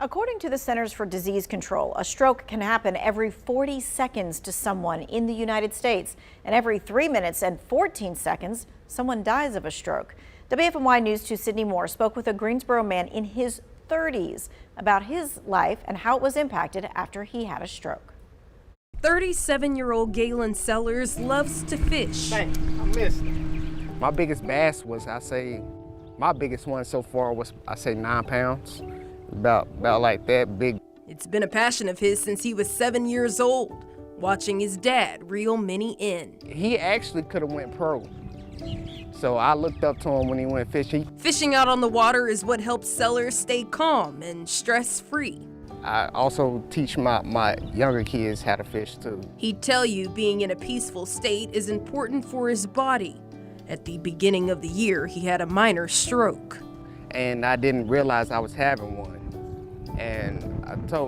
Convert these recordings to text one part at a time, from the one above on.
According to the Centers for Disease Control, a stroke can happen every 40 seconds to someone in the United States, and every 3 minutes and 14 seconds, someone dies of a stroke. WFMY News 2's Sydney Moore spoke with a Greensboro man in his 30s about his life and how it was impacted after he had a stroke. 37-year-old Galin Sellars loves to fish. Dang, I missed it. My biggest bass was, my biggest one so far was, 9 pounds. About like that big. It's been a passion of his since he was 7 years old, watching his dad reel many in. He actually could have went pro. So I looked up to him when he went fishing. Fishing out on the water is what helps Sellars stay calm and stress-free. I also teach my younger kids how to fish too. He'd tell you being in a peaceful state is important for his body. At the beginning of the year, he had a minor stroke. And I didn't realize I was having one. And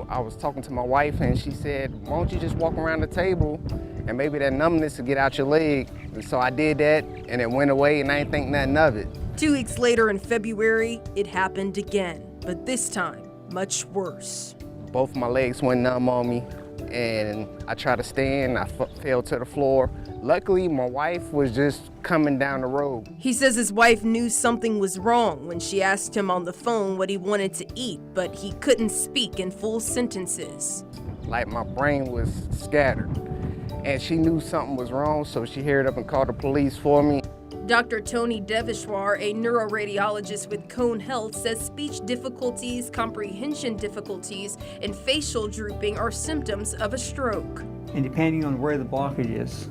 I was talking to my wife and she said, why don't you just walk around the table and maybe that numbness will get out your leg. And so I did that and it went away and I didn't think nothing of it. 2 weeks later in February, it happened again, but this time much worse. Both my legs went numb on me and I tried to stand, I fell to the floor. Luckily, my wife was just coming down the road. He says his wife knew something was wrong when she asked him on the phone what he wanted to eat, but he couldn't speak in full sentences. Like my brain was scattered. And she knew something was wrong, so she hurried up and called the police for me. Dr. Tony Devishwar, a neuroradiologist with Cone Health, says speech difficulties, comprehension difficulties, and facial drooping are symptoms of a stroke. And depending on where the blockage is,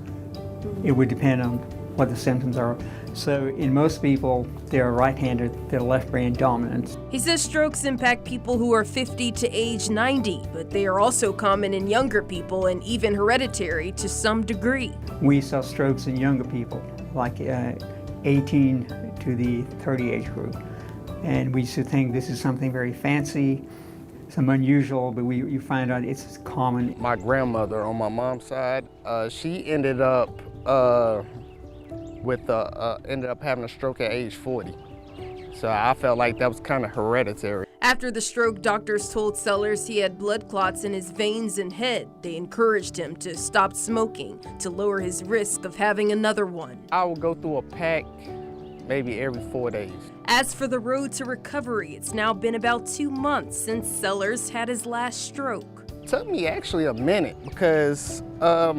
it would depend on what the symptoms are. So in most people, they're right-handed, they're left brain dominant. He says strokes impact people who are 50 to age 90, but they are also common in younger people and even hereditary to some degree. We saw strokes in younger people, like 18 to the 30 age group. And we used to think this is something very fancy, some unusual, but you find out it's common. My grandmother on my mom's side, she ended up ended up having a stroke at age 40. So I felt like that was kind of hereditary. After the stroke, doctors told Sellars he had blood clots in his veins and head. They encouraged him to stop smoking to lower his risk of having another one. I would go through a pack maybe every 4 days. As for the road to recovery, it's now been about 2 months since Sellars had his last stroke. It took me actually a minute because I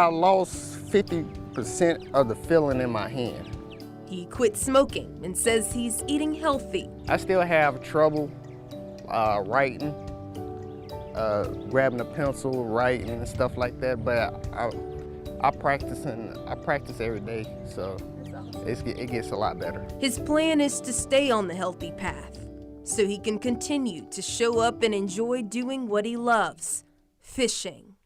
lost 50% of the feeling in my hand. He quit smoking and says he's eating healthy. I still have trouble writing, grabbing a pencil, writing and stuff like that, but I practice every day, so it gets a lot better. His plan is to stay on the healthy path so he can continue to show up and enjoy doing what he loves, fishing.